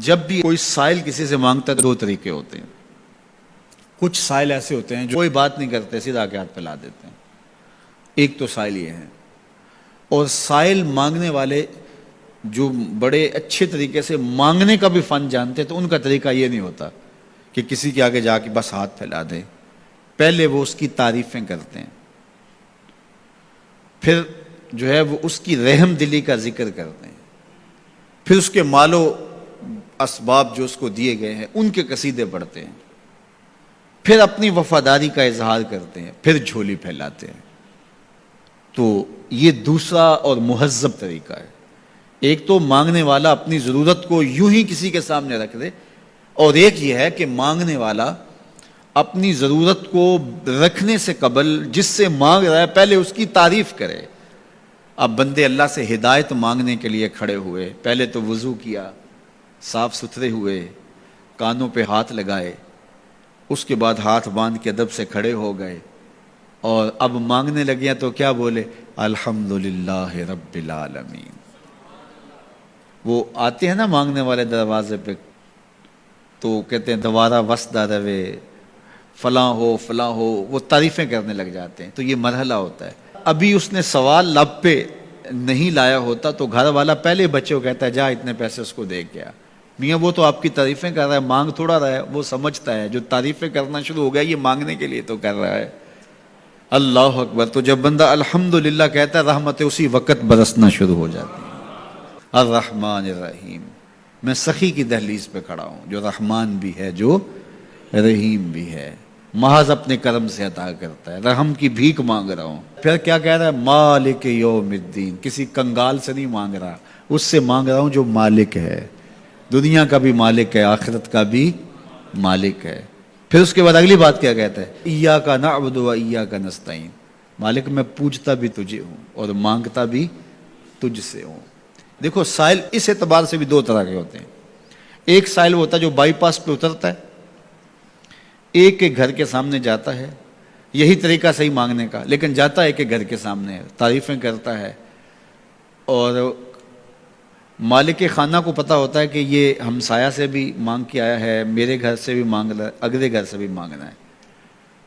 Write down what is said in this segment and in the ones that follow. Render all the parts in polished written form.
جب بھی کوئی سائل کسی سے مانگتا ہے تو دو طریقے ہوتے ہیں. کچھ سائل ایسے ہوتے ہیں جو کوئی بات نہیں کرتے، سیدھا کے ہاتھ پھیلا دیتے ہیں. ایک تو سائل یہ ہے. اور سائل مانگنے والے جو بڑے اچھے طریقے سے مانگنے کا بھی فن جانتے ہیں تو ان کا طریقہ یہ نہیں ہوتا کہ کسی کے آگے جا کے بس ہاتھ پھیلا دیں. پہلے وہ اس کی تعریفیں کرتے ہیں، پھر جو ہے وہ اس کی رحم دلی کا ذکر کرتے ہیں، پھر اس کے مال و اسباب جو اس کو دیے گئے ہیں ان کے قصیدے پڑھتے ہیں، پھر اپنی وفاداری کا اظہار کرتے ہیں، پھر جھولی پھیلاتے ہیں. تو یہ دوسرا اور مہذب طریقہ ہے. ایک تو مانگنے والا اپنی ضرورت کو یوں ہی کسی کے سامنے رکھ دے، اور ایک یہ ہے کہ مانگنے والا اپنی ضرورت کو رکھنے سے قبل جس سے مانگ رہا ہے پہلے اس کی تعریف کرے. اب بندے اللہ سے ہدایت مانگنے کے لیے کھڑے ہوئے، پہلے تو وضو کیا، صاف ستھرے ہوئے، کانوں پہ ہاتھ لگائے، اس کے بعد ہاتھ باندھ کے ادب سے کھڑے ہو گئے، اور اب مانگنے لگے تو کیا بولے؟ الحمدللہ رب العالمین. وہ آتے ہیں نا مانگنے والے دروازے پہ تو کہتے ہیں دوبارہ وسدہ روے، فلاں ہو فلاں ہو، وہ تعریفیں کرنے لگ جاتے ہیں. تو یہ مرحلہ ہوتا ہے. ابھی اس نے سوال لب پہ نہیں لایا ہوتا تو گھر والا پہلے بچے کو کہتا ہے جا اتنے پیسے اس کو دے گیا. میاں وہ تو آپ کی تعریفیں کر رہا ہے، مانگ تھوڑا رہا ہے. وہ سمجھتا ہے جو تعریفیں کرنا شروع ہو گیا یہ مانگنے کے لیے تو کر رہا ہے. اللہ اکبر. تو جب بندہ الحمدللہ کہتا ہے رحمتیں اسی وقت برسنا شروع ہو جاتی ہیں. الرحمن الرحیم. میں سخی کی دہلیز پہ کھڑا ہوں جو رحمان بھی ہے جو رحیم بھی ہے، محض اپنے کرم سے عطا کرتا ہے. رحم کی بھیک مانگ رہا ہوں. پھر کیا کہہ رہا ہے؟ مالک یوم الدین. کسی کنگال سے نہیں مانگ رہا، اس سے مانگ رہا ہوں جو مالک ہے، دنیا کا بھی مالک ہے، آخرت کا بھی مالک ہے. پھر اس کے بعد اگلی بات کیا کہتا ہے؟ ایاک نعبد و ایاک نستعین. مالک میں پوجتا بھی تجھے ہوں اور مانگتا بھی تجھ سے ہوں. دیکھو سائل اس اعتبار سے بھی دو طرح کے ہوتے ہیں. ایک سائل ہوتا ہے جو بائی پاس پہ اترتا ہے، ایک کے گھر کے سامنے جاتا ہے، یہی طریقہ صحیح مانگنے کا، لیکن جاتا ہے کہ گھر کے سامنے ہے، تعریفیں کرتا ہے، اور مالک خانہ کو پتہ ہوتا ہے کہ یہ ہمسایہ سے بھی مانگ کے آیا ہے، میرے گھر سے بھی مانگ رہا ہے، اگلے گھر سے بھی مانگنا ہے.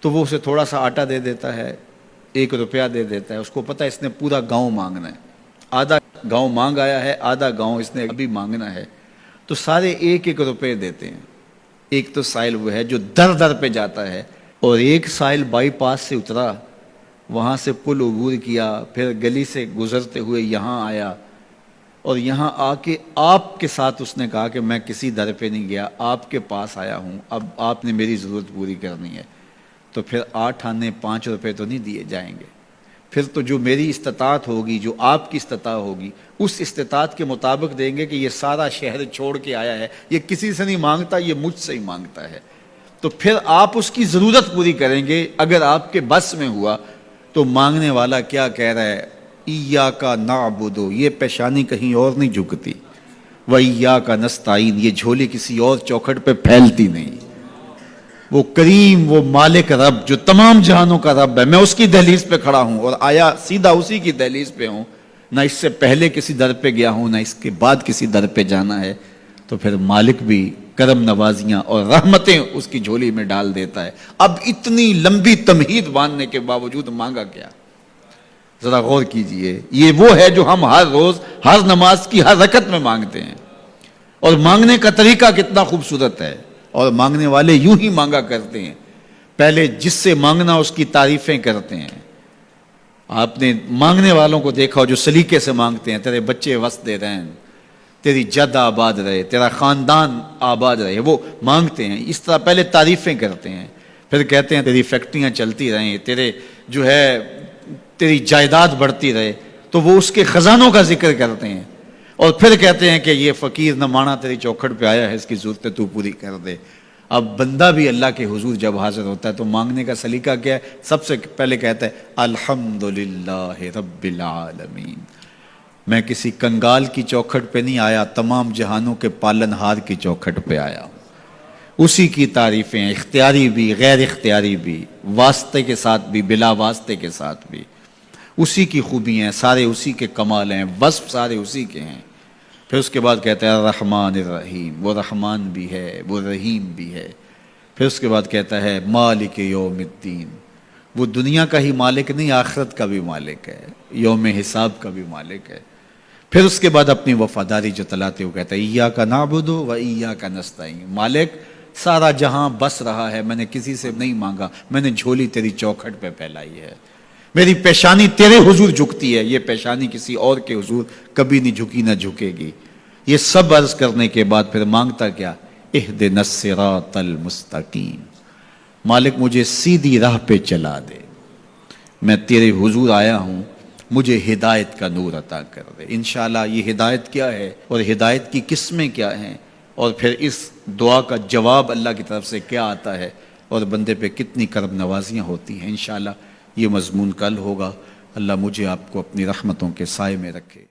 تو وہ اسے تھوڑا سا آٹا دے دیتا ہے، 1 روپیہ دے دیتا ہے. اس کو پتہ ہے اس نے پورا گاؤں مانگنا ہے، آدھا گاؤں مانگ آیا ہے، آدھا گاؤں اس نے ابھی مانگنا ہے. تو سارے 1 روپے دیتے ہیں. ایک تو سائل وہ ہے جو در در پہ جاتا ہے، اور ایک سائل بائی پاس سے اترا، وہاں سے پل عبور کیا، پھر گلی سے گزرتے ہوئے یہاں آیا، اور یہاں آ کے آپ کے ساتھ اس نے کہا کہ میں کسی در پہ نہیں گیا، آپ کے پاس آیا ہوں، اب آپ نے میری ضرورت پوری کرنی ہے. تو پھر 8 آنے 5 روپے تو نہیں دیے جائیں گے. پھر تو جو میری استطاعت ہوگی، جو آپ کی استطاعت ہوگی، اس استطاعت کے مطابق دیں گے کہ یہ سارا شہر چھوڑ کے آیا ہے، یہ کسی سے نہیں مانگتا، یہ مجھ سے ہی مانگتا ہے. تو پھر آپ اس کی ضرورت پوری کریں گے. اگر آپ کے بس میں ہوا تو مانگنے والا کیا کہہ رہا ہے؟ ایاک نعبد. یہ پیشانی کہیں اور نہیں جھکتی، وایاک نستعین. یہ جھولی کسی اور چوکھٹ پہ پھیلتی نہیں. وہ کریم، وہ مالک رب جو تمام جہانوں کا رب ہے، میں اس کی دہلیز پہ کھڑا ہوں اور آیا سیدھا اسی کی دہلیز پہ ہوں. نہ اس سے پہلے کسی در پہ گیا ہوں، نہ اس کے بعد کسی در پہ جانا ہے. تو پھر مالک بھی کرم نوازیاں اور رحمتیں اس کی جھولی میں ڈال دیتا ہے. اب اتنی لمبی تمہید باندھنے کے باوجود مانگا کیا؟ ذرا غور کیجئے. یہ وہ ہے جو ہم ہر روز ہر نماز کی ہر رکعت میں مانگتے ہیں. اور مانگنے کا طریقہ کتنا خوبصورت ہے، اور مانگنے والے یوں ہی مانگا کرتے ہیں. پہلے جس سے مانگنا اس کی تعریفیں کرتے ہیں. آپ نے مانگنے والوں کو دیکھا ہو جو سلیقے سے مانگتے ہیں، تیرے بچے وسدے رہیں، تیری جد آباد رہے، تیرا خاندان آباد رہے. وہ مانگتے ہیں اس طرح، پہلے تعریفیں کرتے ہیں، پھر کہتے ہیں تیری فیکٹریاں چلتی رہیں، تیرے جو ہے تیری جائیداد بڑھتی رہے. تو وہ اس کے خزانوں کا ذکر کرتے ہیں، اور پھر کہتے ہیں کہ یہ فقیر نہ مانا تیری چوکھٹ پہ آیا ہے، اس کی ضرورتیں تو پوری کر دے. اب بندہ بھی اللہ کے حضور جب حاضر ہوتا ہے تو مانگنے کا سلیقہ کیا ہے؟ سب سے پہلے کہتا ہے الحمدللہ رب العالمین. میں کسی کنگال کی چوکھٹ پہ نہیں آیا، تمام جہانوں کے پالن ہار کی چوکھٹ پہ آیا ہوں. اسی کی تعریفیں، اختیاری بھی غیر اختیاری بھی، واسطے کے ساتھ بھی بلا واسطے کے ساتھ بھی. اسی کی خوبیاں ہیں، سارے اسی کے کمال ہیں، وصف سارے اسی کے ہیں. پھر اس کے بعد کہتا ہے الرحمن الرحیم، وہ رحمان بھی ہے وہ رحیم بھی ہے۔ پھر اس کے بعد کہتا ہے مالک یوم الدین، وہ دنیا کا ہی مالک نہیں، آخرت کا بھی مالک ہے، یوم حساب کا بھی مالک ہے۔ پھر اس کے بعد اپنی وفاداری جتلاتے ہوئے کہتا ہے ایاک نعبد و ایاک نستعین، مالک سارا جہاں بس رہا ہے، میں نے کسی سے نہیں مانگا، میں نے جھولی تیری چوکھٹ پہ پھیلائی ہے، میری پیشانی تیرے حضور جھکتی ہے، یہ پیشانی کسی اور کے حضور کبھی نہیں جھکی نہ جھکے گی۔ یہ سب عرض کرنے کے بعد پھر مانگتا کیا؟ اہدنا الصراط المستقیم، مالک مجھے سیدھی راہ پہ چلا دے، میں تیرے حضور آیا ہوں، مجھے ہدایت کا نور عطا کر دے۔ انشاءاللہ یہ ہدایت کیا ہے اور ہدایت کی قسمیں کیا ہیں، اور پھر اس دعا کا جواب اللہ کی طرف سے کیا آتا ہے، اور بندے پہ کتنی کرم نوازیاں ہوتی ہیں، انشاءاللہ یہ مضمون کل ہوگا۔ اللہ مجھے آپ کو اپنی رحمتوں کے سائے میں رکھے۔